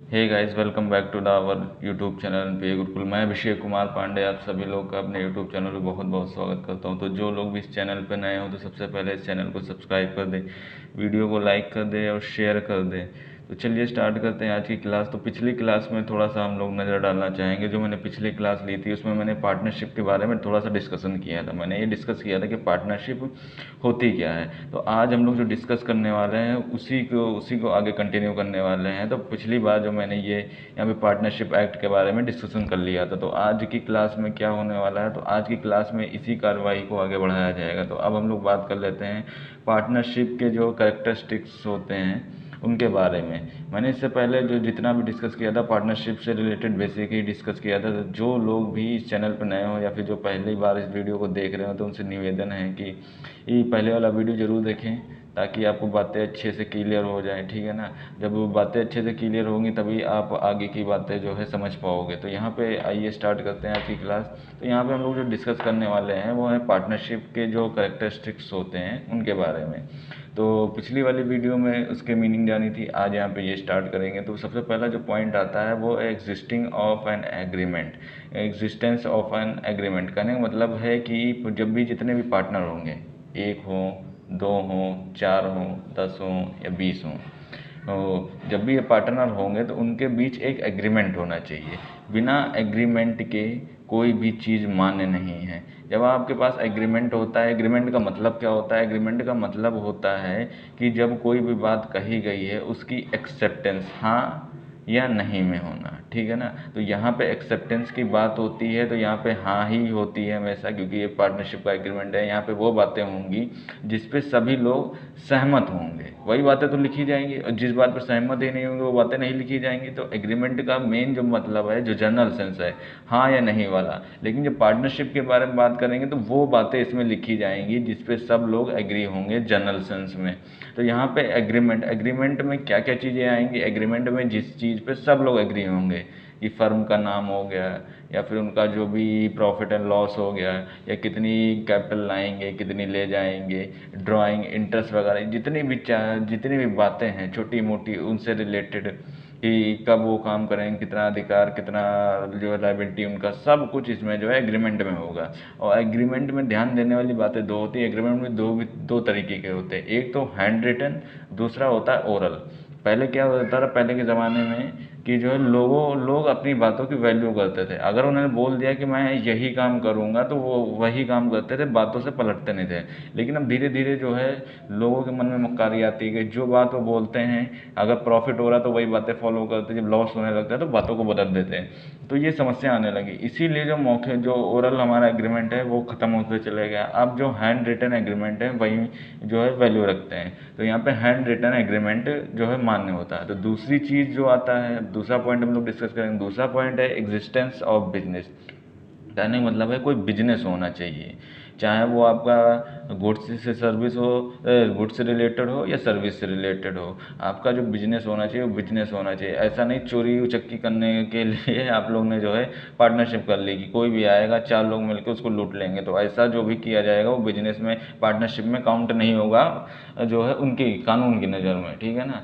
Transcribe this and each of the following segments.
Hey guys, welcome back to the our YouTube channel पे गुरुकुल। मैं अभिषेक कुमार पांडे आप सभी लोग का अपने यूट्यूब चैनल पे बहुत बहुत स्वागत करता हूं। तो जो लोग भी इस चैनल पे नए हो तो सबसे पहले इस चैनल को सब्सक्राइब कर दें, वीडियो को लाइक कर दें और शेयर कर दें। तो चलिए स्टार्ट करते हैं आज की क्लास। तो पिछली क्लास में थोड़ा सा हम लोग नज़र डालना चाहेंगे। जो मैंने पिछली क्लास ली थी उसमें मैंने पार्टनरशिप के बारे में थोड़ा सा डिस्कशन किया था। मैंने ये डिस्कस किया था कि पार्टनरशिप होती क्या है। तो आज हम लोग जो डिस्कस करने वाले हैं उसी को आगे कंटिन्यू करने वाले हैं। तो पिछली बार जो मैंने ये यहाँ पे पार्टनरशिप एक्ट के बारे में डिस्कशन कर लिया था, तो आज की क्लास में क्या होने वाला है, तो आज की क्लास में इसी कार्रवाई को आगे बढ़ाया जाएगा। तो अब हम लोग बात कर लेते हैं पार्टनरशिप के जो कैरेक्टरिस्टिक्स होते हैं उनके बारे में। मैंने इससे पहले जो जितना भी डिस्कस किया था पार्टनरशिप से रिलेटेड बेसिक ही डिस्कस किया था। तो जो लोग भी इस चैनल पर नए हो या फिर जो पहली बार इस वीडियो को देख रहे हो तो उनसे निवेदन है कि ये पहले वाला वीडियो ज़रूर देखें ताकि आपको बातें अच्छे से क्लियर हो जाएं, ठीक है ना। जब वो बातें अच्छे से क्लियर होंगी तभी आप आगे की बातें जो है समझ पाओगे। तो यहाँ पे आइए स्टार्ट करते हैं आज की क्लास। तो यहाँ पे हम लोग जो डिस्कस करने वाले हैं वो है पार्टनरशिप के जो कैरेक्टरिस्टिक्स होते हैं उनके बारे में। तो पिछली वाली वीडियो में उसके मीनिंग जानी थी, आज यहाँ पे ये स्टार्ट करेंगे। तो सबसे पहला जो पॉइंट आता है वो existing of an agreement. Existence of an agreement कहने का मतलब है कि जब भी जितने भी पार्टनर होंगे, एक हो, दो हों, चार हों, 10 हों या 20 हों, तो जब भी ये पार्टनर होंगे तो उनके बीच एक एग्रीमेंट होना चाहिए। बिना एग्रीमेंट के कोई भी चीज़ मान्य नहीं है। जब आपके पास एग्रीमेंट होता है, एग्रीमेंट का मतलब क्या होता है? एग्रीमेंट का मतलब होता है कि जब कोई भी बात कही गई है उसकी एक्सेप्टेंस हाँ या नहीं में होना, ठीक है ना। तो यहाँ पे एक्सेप्टेंस की बात होती है तो यहाँ पे हाँ ही होती है हमेशा, क्योंकि ये पार्टनरशिप का एग्रीमेंट है। यहाँ पे वो बातें होंगी जिस पे सभी लोग सहमत होंगे, वही बातें तो लिखी जाएंगी, और जिस बात पर सहमत ही नहीं होंगे वो बातें नहीं लिखी जाएंगी। तो एग्रीमेंट का मेन जो मतलब है, जो जनरल सेंस है, हाँ या नहीं वाला। लेकिन जब पार्टनरशिप के बारे में बात करेंगे तो वो बातें इसमें लिखी जाएंगी जिस पे सब लोग एग्री होंगे जनरल सेंस में। तो यहाँ पे एग्रीमेंट, एग्रीमेंट में क्या क्या चीज़ें आएंगी? एग्रीमेंट में जिस चीज़ पे सब लोग एग्री होंगे, कि फर्म का नाम हो गया या फिर उनका जो भी प्रॉफिट एंड लॉस हो गया, या कितनी कैपिटल लाएंगे, कितनी ले जाएंगे, ड्राइंग, इंटरेस्ट वगैरह, जितनी भी बातें हैं छोटी मोटी उनसे रिलेटेड, कि कब वो काम करेंगे, कितना अधिकार, कितना जो लाइबिलिटी, उनका सब कुछ इसमें जो है एग्रीमेंट में होगा। और एग्रीमेंट में ध्यान देने वाली बातें दो होती है। एग्रीमेंट में दो तरीके के होते हैं, एक तो हैंड रिटन, दूसरा होता है ओरल। पहले क्या होता था, पहले के ज़माने में कि जो है लोग अपनी बातों की वैल्यू करते थे। अगर उन्होंने बोल दिया कि मैं यही काम करूँगा तो वो वही काम करते थे, बातों से पलटते नहीं थे। लेकिन अब धीरे धीरे जो है लोगों के मन में मक्कारी आती है कि जो बात वो बोलते हैं, अगर प्रॉफिट हो रहा है तो वही बातें फॉलो करते हैं, जब लॉस होने लगता है तो बातों को बदल देते हैं। तो ये समस्या आने लगी, इसीलिए जो ओरल हमारा एग्रीमेंट है वो ख़त्म होते चले गया। अब जो हैंड रिटन एग्रीमेंट है वही जो है वैल्यू रखते हैं। तो यहाँ पे हैंड रिटन एग्रीमेंट जो है मान्य होता है। तो दूसरी चीज़ जो आता है, दूसरा पॉइंट हम लोग डिस्कस करेंगे। दूसरा पॉइंट है एग्जिस्टेंस ऑफ बिजनेस। कहने का मतलब है कोई बिजनेस होना चाहिए, चाहे वो आपका गुड्स से सर्विस हो, गुड्स से रिलेटेड हो या सर्विस से रिलेटेड हो। आपका जो बिजनेस होना चाहिए वो बिजनेस होना चाहिए। ऐसा नहीं चोरी उचक्की करने के लिए आप लोग ने जो है पार्टनरशिप कर ली कि कोई भी आएगा, चार लोग मिलकर उसको लूट लेंगे। तो ऐसा जो भी किया जाएगा वो बिजनेस में, पार्टनरशिप में काउंट नहीं होगा, जो है उनकी कानून की नज़र में, ठीक है ना।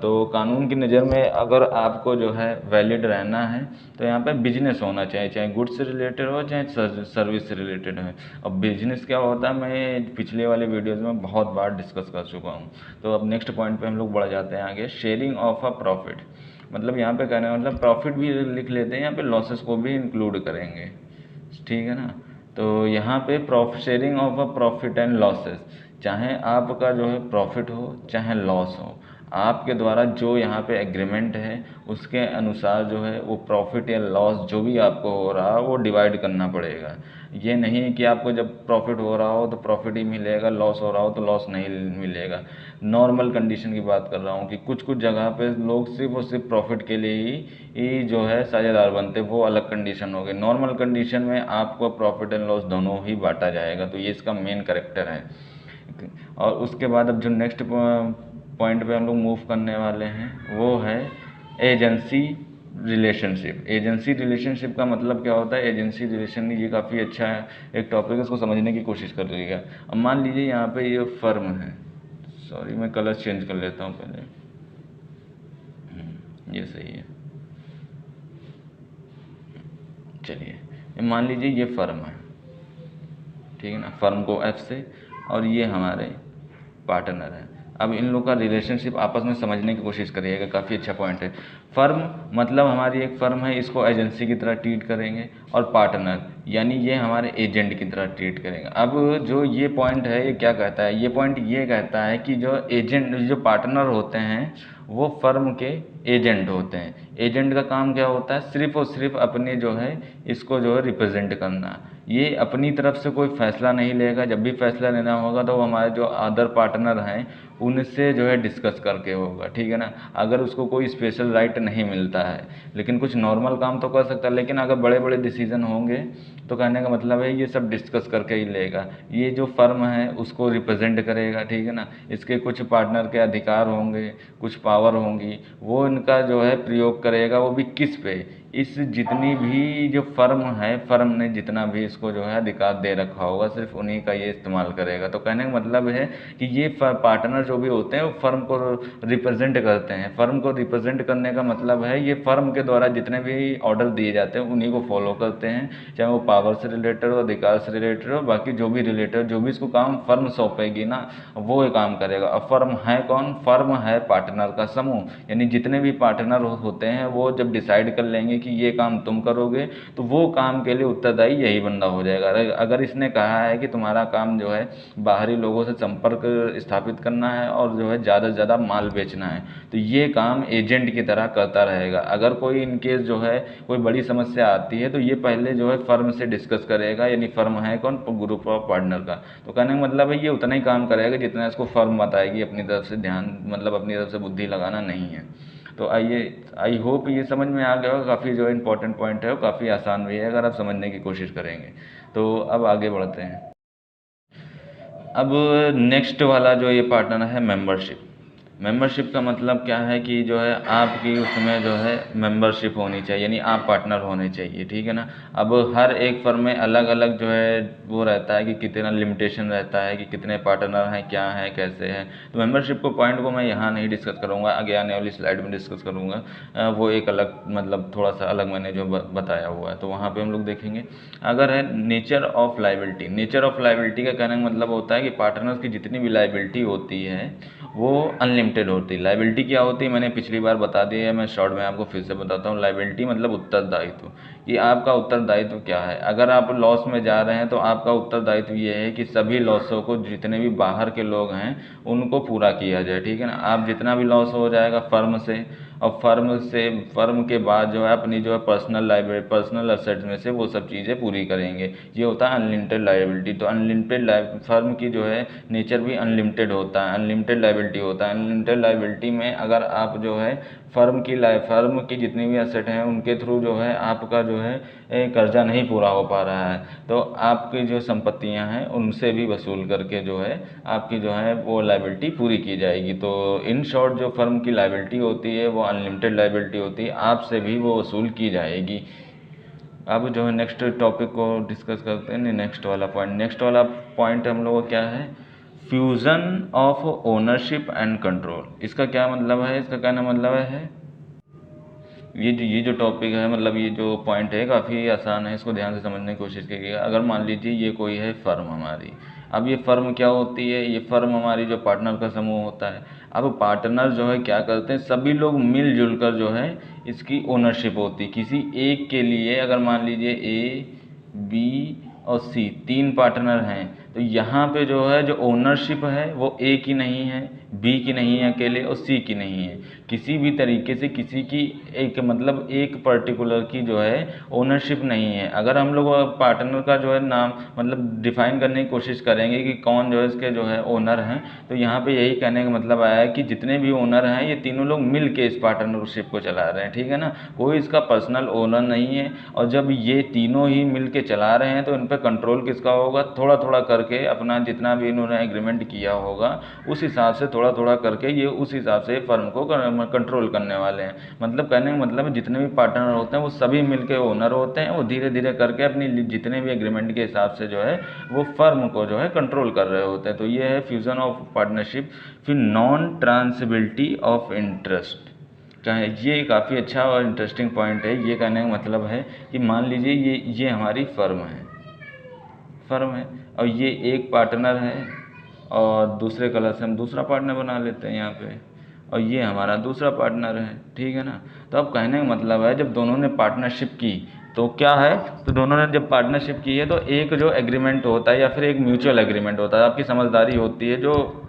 तो कानून की नज़र में अगर आपको जो है वैलिड रहना है तो यहाँ पे बिजनेस होना चाहिए, चाहे गुड्स से रिलेटेड हो चाहे सर्विस से रिलेटेड है। अब बिजनेस क्या होता है मैं पिछले वाले वीडियोस में बहुत बार डिस्कस कर चुका हूँ। तो अब नेक्स्ट पॉइंट पे हम लोग बढ़ जाते हैं आगे, शेयरिंग ऑफ अ प्रॉफिट। मतलब यहाँ पे कहने का मतलब प्रॉफिट भी लिख लेते हैं, यहाँ पे लॉसेस को भी इंक्लूड करेंगे, ठीक है ना। तो यहाँ पे sharing of a profit and losses, चाहे आपका जो है प्रॉफिट हो चाहे लॉस हो, आपके द्वारा जो यहाँ पे एग्रीमेंट है उसके अनुसार जो है वो प्रॉफिट या लॉस जो भी आपको हो रहा है वो डिवाइड करना पड़ेगा। ये नहीं कि आपको जब प्रॉफिट हो रहा हो तो प्रॉफिट ही मिलेगा, लॉस हो रहा हो तो लॉस नहीं मिलेगा। नॉर्मल कंडीशन की बात कर रहा हूँ कि कुछ कुछ जगह पे लोग सिर्फ और सिर्फ प्रॉफिट के लिए ही जो है साझेदार बनते, वो अलग कंडीशन हो गई। नॉर्मल कंडीशन में आपको प्रॉफिट एंड लॉस दोनों ही बांटा जाएगा। तो ये इसका मेन करेक्टर है। और उसके बाद अब जो नेक्स्ट पॉइंट पे हम लोग मूव करने वाले हैं वो है एजेंसी रिलेशनशिप। एजेंसी रिलेशनशिप का मतलब क्या होता है? एजेंसी रिलेशन, ये काफ़ी अच्छा है, एक टॉपिक है, उसको समझने की कोशिश कर लीजिएगा। अब मान लीजिए यहाँ पे ये फर्म है, सॉरी मैं कलर चेंज कर लेता हूँ पहले। ये सही है। चलिए मान लीजिए ये फर्म है, ठीक है ना, फर्म को एफ से, और ये हमारे पार्टनर हैं। अब इन लोग का रिलेशनशिप आपस में समझने की कोशिश करिएगा, काफ़ी अच्छा पॉइंट है। फर्म मतलब हमारी एक फर्म है, इसको एजेंसी की तरह ट्रीट करेंगे, और पार्टनर यानी ये हमारे एजेंट की तरह ट्रीट करेंगे। अब जो ये पॉइंट है ये क्या कहता है, ये पॉइंट ये कहता है कि जो एजेंट, जो पार्टनर होते हैं वो फर्म के एजेंट होते हैं। एजेंट का काम क्या होता है, सिर्फ और सिर्फ अपने जो है इसको जो है रिप्रेजेंट करना। ये अपनी तरफ से कोई फैसला नहीं लेगा, जब भी फैसला लेना होगा तो वो हमारे जो अदर पार्टनर हैं उनसे जो है डिस्कस करके होगा, ठीक है ना। अगर उसको कोई स्पेशल राइट नहीं मिलता है, लेकिन कुछ नॉर्मल काम तो कर सकता है, लेकिन अगर बड़े बड़े डिसीजन होंगे तो कहने का मतलब है ये सब डिस्कस करके ही लेगा। ये जो फर्म है उसको रिप्रेजेंट करेगा, ठीक है ना। इसके कुछ पार्टनर के अधिकार होंगे, कुछ पावर होंगी, वो इनका जो है प्रयोग करेगा, वो भी किस पे, इस जितनी भी जो फर्म है, फर्म ने जितना भी इसको जो है अधिकार दे रखा होगा सिर्फ उन्हीं का ये इस्तेमाल करेगा। तो कहने का मतलब है कि ये पार्टनर जो भी होते हैं वो फर्म को रिप्रेजेंट करते हैं। फर्म को रिप्रेजेंट करने का मतलब है ये फर्म के द्वारा जितने भी ऑर्डर दिए जाते हैं उन्हीं को फॉलो करते हैं, चाहे वो पावर से रिलेटेड हो, अधिकार से रिलेटेड हो, बाकी जो भी रिलेटेड, जो भी इसको काम फर्म सौंपेगी ना वो ये काम करेगा। अब फर्म है कौन, फर्म है पार्टनर का समूह, यानी जितने भी पार्टनर होते हैं वो जब डिसाइड कर लेंगे कि ये काम तुम करोगे तो वो काम के लिए उत्तरदायी यही बंदा हो जाएगा। अगर इसने कहा है कि तुम्हारा काम जो है बाहरी लोगों से संपर्क स्थापित करना है और जो है ज़्यादा से ज़्यादा माल बेचना है, तो ये काम एजेंट की तरह करता रहेगा। अगर कोई इनकेस जो है कोई बड़ी समस्या आती है तो ये पहले जो है फर्म से डिस्कस करेगा, यानी फर्म है कौन, ग्रुप ऑफ पार्टनर का। तो कहने का मतलब है ये उतना ही काम करेगा जितना इसको फर्म बताएगी, अपनी तरफ से ध्यान मतलब अपनी तरफ से बुद्धि लगाना नहीं है। तो आइए, आई होप ये समझ में आ गया होगा। काफ़ी जो इंपॉर्टेंट पॉइंट है वो काफ़ी आसान भी है अगर आप समझने की कोशिश करेंगे। तो अब आगे बढ़ते हैं। अब नेक्स्ट वाला जो ये पार्टनर है मेंबरशिप। मेंबरशिप का मतलब क्या है कि जो है आपकी उसमें जो है मेंबरशिप होनी चाहिए, यानी आप पार्टनर होने चाहिए, ठीक है ना। अब हर एक फर्म में अलग अलग जो है वो रहता है कि कितना लिमिटेशन रहता है कि कितने पार्टनर हैं, क्या है, कैसे हैं। तो मेंबरशिप को पॉइंट को मैं यहाँ नहीं डिस्कस करूँगा, आगे आने वाली स्लाइड में डिस्कस करूँगा। वो एक अलग मतलब थोड़ा सा अलग मैंने जो बताया हुआ है तो वहाँ पर हम लोग देखेंगे। अगर है nature of liability, nature of liability का कहने का मतलब होता है कि पार्टनर्स की जितनी भी लाइबिलिटी होती है वो अनलिमिटेड होती है। लाइबिलिटी क्या होती है मैंने पिछली बार बता दिया है, मैं शॉर्ट में आपको फिर से बताता हूँ। लाइबिलिटी मतलब उत्तरदायित्व, कि आपका उत्तरदायित्व क्या है। अगर आप लॉस में जा रहे हैं तो आपका उत्तरदायित्व ये है कि सभी लॉसों को, जितने भी बाहर के लोग हैं उनको पूरा किया जाए, ठीक है ना। आप जितना भी लॉस हो जाएगा फर्म से, और फर्म के बाद जो है अपनी जो है पर्सनल लाइबिलिटी, पर्सनल असेट्स में से वो सब चीज़ें पूरी करेंगे। ये होता है अनलिमिटेड लाइबिलिटी। तो अनलिमिटेड फर्म की जो है नेचर भी अनलिमिटेड होता है, अनलिमिटेड लाइबिलिटी होता है। अनलिमिटेड लाइबिलिटी में अगर आप जो है फर्म की जितनी भी एसेट हैं उनके थ्रू जो है आपका जो है कर्जा नहीं पूरा हो पा रहा है, तो आपकी जो संपत्तियां हैं उनसे भी वसूल करके जो है आपकी जो है वो लाइबिलिटी पूरी की जाएगी। तो इन शॉर्ट जो फर्म की लाइबिलिटी होती है वो अनलिमिटेड लाइबिलिटी होती है, आपसे भी वो वसूल की जाएगी। अब जो है नेक्स्ट टॉपिक को डिस्कस करते हैं। नेक्स्ट वाला पॉइंट हम लोगों का क्या है, fusion of ownership and control. इसका क्या मतलब है, इसका कहना मतलब है ये जो टॉपिक है, मतलब ये जो पॉइंट है काफ़ी आसान है, इसको ध्यान से समझने की कोशिश कीजिएगा। अगर मान लीजिए ये कोई है फर्म हमारी, अब ये फर्म क्या होती है, ये फर्म हमारी जो पार्टनर का समूह होता है। अब पार्टनर जो है क्या करते हैं, सभी लोग मिलजुल कर जो है इसकी ओनरशिप होती है किसी एक के लिए। अगर मान लीजिए ए, बी और सी 3 पार्टनर हैं, तो यहाँ पे जो है जो ओनरशिप है वो ए की नहीं है, बी की नहीं है अकेले, और सी की नहीं है। किसी भी तरीके से किसी की एक मतलब एक पर्टिकुलर की जो है ओनरशिप नहीं है। अगर हम लोग पार्टनर का जो है नाम मतलब डिफाइन करने की कोशिश करेंगे कि कौन जो है इसके जो है ओनर हैं, तो यहाँ पे यही कहने का मतलब आया है कि जितने भी ओनर हैं ये तीनों लोग मिल के इस पार्टनरशिप को चला रहे हैं, ठीक है ना। कोई इसका पर्सनल ओनर नहीं है, और जब ये तीनों ही मिल के चला रहे हैं तो इन पर कंट्रोल किसका होगा, थोड़ा थोड़ा करके अपना जितना भी इन्होंने एग्रीमेंट किया होगा उस हिसाब से थोड़ा थोड़ा करके ये उस हिसाब से फर्म को कंट्रोल करने वाले हैं। मतलब कहने का मतलब जितने भी पार्टनर होते हैं वो सभी मिलके ओनर होते हैं, वो धीरे धीरे करके अपनी जितने भी एग्रीमेंट के हिसाब से जो है वो फर्म को जो है कंट्रोल कर रहे होते हैं। तो ये है फ्यूजन ऑफ पार्टनरशिप। फिर नॉन ट्रांसबिलिटी ऑफ इंटरेस्ट। चाहे ये काफ़ी अच्छा और इंटरेस्टिंग पॉइंट है। ये कहने का मतलब है कि मान लीजिए ये हमारी फर्म है और ये एक पार्टनर है और दूसरे कलर से हम दूसरा पार्टनर बना लेते हैं यहाँ पे, और ये हमारा दूसरा पार्टनर है, ठीक है ना। तो अब कहने का मतलब है जब दोनों ने पार्टनरशिप की तो क्या है, तो दोनों ने जब पार्टनरशिप की है तो एक जो एग्रीमेंट होता है या फिर एक म्यूचुअल एग्रीमेंट होता है, आपकी समझदारी होती है, जो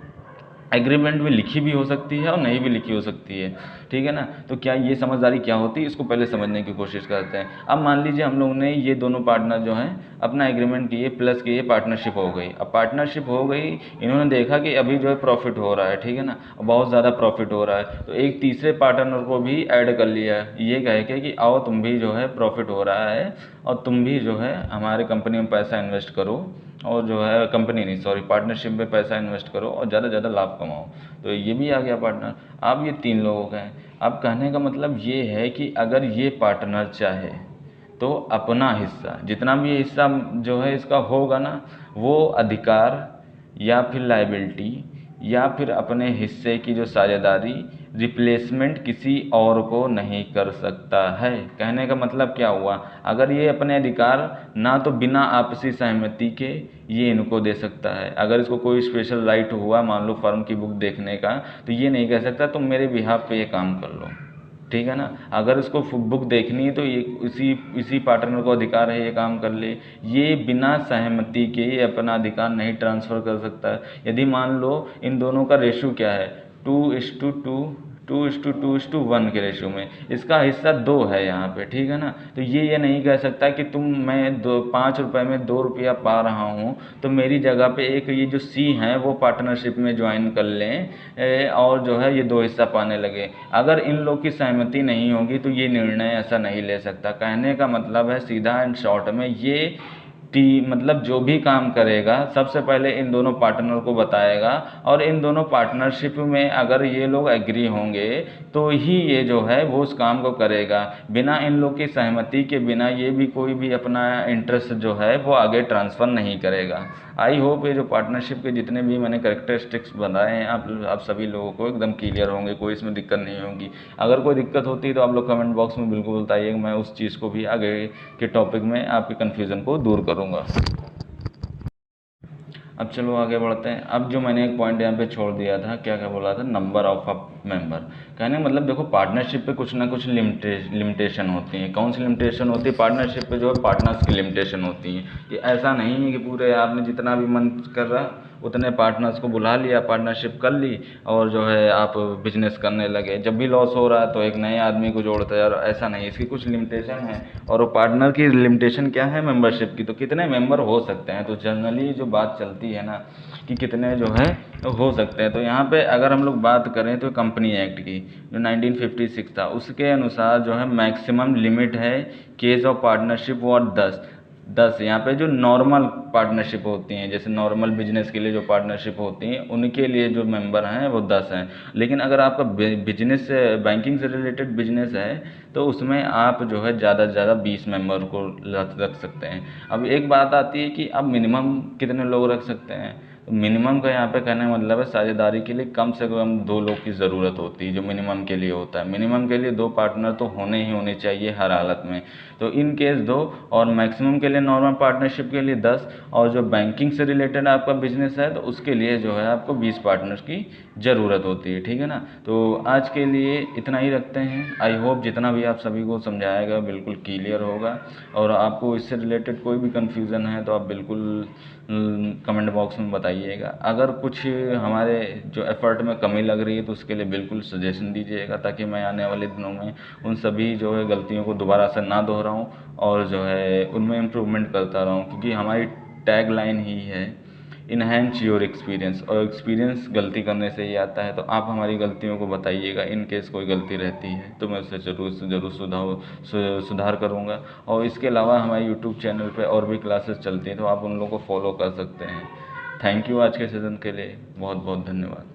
एग्रीमेंट में लिखी भी हो सकती है और नहीं भी लिखी हो सकती है, ठीक है ना। तो क्या ये समझदारी क्या होती है, इसको पहले समझने की कोशिश करते हैं। अब मान लीजिए हम लोगों ने ये दोनों पार्टनर जो हैं अपना एग्रीमेंट किए, प्लस किए, पार्टनरशिप हो गई। अब पार्टनरशिप हो गई, इन्होंने देखा कि अभी जो है प्रॉफिट हो रहा है, ठीक है ना, बहुत ज़्यादा प्रॉफिट हो रहा है, तो एक तीसरे पार्टनर को भी ऐड कर लिया, ये कह के कि आओ तुम भी जो है प्रॉफिट हो रहा है और तुम भी जो है हमारे कंपनी में पैसा इन्वेस्ट करो, और जो है कंपनी नहीं सॉरी पार्टनरशिप में पैसा इन्वेस्ट करो और ज़्यादा ज़्यादा लाभ कमाओ। तो ये भी आ गया पार्टनर। अब ये 3 लोगों का है। अब कहने का मतलब ये है कि अगर ये पार्टनर चाहे तो अपना हिस्सा, जितना भी हिस्सा जो है इसका होगा ना, वो अधिकार या फिर लायबिलिटी या फिर अपने हिस्से की जो साझेदारी रिप्लेसमेंट किसी और को नहीं कर सकता है। कहने का मतलब क्या हुआ, अगर ये अपने अधिकार ना तो बिना आपसी सहमति के ये इनको दे सकता है। अगर इसको कोई स्पेशल राइट हुआ मान लो फर्म की बुक देखने का, तो ये नहीं कह सकता तुम मेरे बिहाफ पे ये काम कर लो, ठीक है ना। अगर इसको बुक देखनी है तो ये इसी पार्टनर को अधिकार है ये काम कर ले। ये बिना सहमति के ये अपना अधिकार नहीं ट्रांसफ़र कर सकता है। यदि मान लो इन दोनों का रेशो क्या है 2:2, 2:1 के रेशो में, इसका हिस्सा 2 है यहाँ पे, ठीक है ना। तो ये नहीं कह सकता कि मैं 5 रुपये में 2 रुपया पा रहा हूँ तो मेरी जगह पे एक ये जो सी हैं वो पार्टनरशिप में ज्वाइन कर लें और जो है ये 2 हिस्सा पाने लगे। अगर इन लोग की सहमति नहीं होगी तो ये निर्णय ऐसा नहीं ले सकता। कहने का मतलब है सीधा एंड शॉर्ट में ये मतलब जो भी काम करेगा सबसे पहले इन दोनों पार्टनर को बताएगा, और इन दोनों पार्टनरशिप में अगर ये लोग एग्री होंगे तो ही ये जो है वो उस काम को करेगा। बिना इन लोग की सहमति के बिना ये भी कोई भी अपना इंटरेस्ट जो है वो आगे ट्रांसफ़र नहीं करेगा। आई होप ये जो पार्टनरशिप के जितने भी मैंने करेक्टरिस्टिक्स बताए हैं आप सभी लोगों को एकदम क्लियर होंगे, कोई इसमें दिक्कत नहीं होगी। अगर कोई दिक्कत होती है तो आप लोग कमेंट बॉक्स में बिल्कुल बताइए, मैं उस चीज़ को भी आगे के टॉपिक में आपके कन्फ्यूज़न को दूर करूँगा। अब चलो आगे बढ़ते हैं। अब जो मैंने एक पॉइंट यहाँ पे छोड़ दिया था, क्या क्या बोला था, नंबर ऑफ अ मेंबर। कहने का मतलब देखो पार्टनरशिप पे कुछ ना कुछ लिमिटेशन होती हैं। कौन सी लिमिटेशन होती है पार्टनरशिप पे, जो है पार्टनर्स की लिमिटेशन होती हैं। कि ऐसा नहीं है कि पूरे आपने जितना भी मन कर रहा उतने पार्टनर्स को बुला लिया, पार्टनरशिप कर ली और जो है आप बिजनेस करने लगे। जब भी लॉस हो रहा है तो एक नए आदमी को जोड़ते हैं, और ऐसा नहीं, इसकी कुछ लिमिटेशन है। और वो पार्टनर की लिमिटेशन क्या है, मेंबरशिप की। तो कितने मेंबर हो सकते हैं, तो जनरली जो बात चलती है ना कि कितने जो है हो सकते हैं। तो यहाँ पे अगर हम लोग बात करें तो कंपनी एक्ट की जो 1956 था उसके अनुसार जो है मैक्सिमम लिमिट है केस ऑफ पार्टनरशिप वो 10। यहाँ पे जो नॉर्मल पार्टनरशिप होती हैं, जैसे नॉर्मल बिजनेस के लिए जो पार्टनरशिप होती हैं उनके लिए जो मेंबर हैं वो 10 हैं। लेकिन अगर आपका बिजनेस बैंकिंग से रिलेटेड बिजनेस है तो उसमें आप जो है ज़्यादा से ज़्यादा 20 मेंबर को रख सकते हैं। अब एक बात आती है कि अब मिनिमम कितने लोग रख सकते हैं। तो मिनिमम का यहाँ पे कहने का मतलब है साझेदारी के लिए कम से कम 2 लोग की ज़रूरत होती है, जो मिनिमम के लिए होता है। मिनिमम के लिए 2 पार्टनर तो होने चाहिए हर हालत में। तो इन केस 2, और मैक्सिमम के लिए नॉर्मल पार्टनरशिप के लिए 10, और जो बैंकिंग से रिलेटेड आपका बिजनेस है तो उसके लिए जो है आपको 20 पार्टनर्स की ज़रूरत होती है, ठीक है ना। तो आज के लिए इतना ही रखते हैं। आई होप जितना भी आप सभी को समझाया गया बिल्कुल क्लियर होगा, और आपको इससे रिलेटेड कोई भी कन्फ्यूज़न है तो आप बिल्कुल कमेंट बॉक्स में बताइएगा। अगर कुछ हमारे जो एफ़र्ट में कमी लग रही है तो उसके लिए बिल्कुल सजेशन दीजिएगा, ताकि मैं आने वाले दिनों में उन सभी जो है गलतियों को दोबारा से ना दोहराऊं और जो है उनमें इम्प्रूवमेंट करता रहूं। क्योंकि हमारी टैग लाइन ही है इन्हेंस योर एक्सपीरियंस, और एक्सपीरियंस गलती करने से ही आता है। तो आप हमारी गलतियों को बताइएगा, इन केस कोई गलती रहती है तो मैं उससे ज़रूर सुधार करूँगा। और इसके अलावा हमारे यूट्यूब चैनल पे और भी क्लासेस चलती हैं तो आप उन लोगों को फॉलो कर सकते हैं। थैंक यू आज के सेशन के लिए, बहुत बहुत धन्यवाद।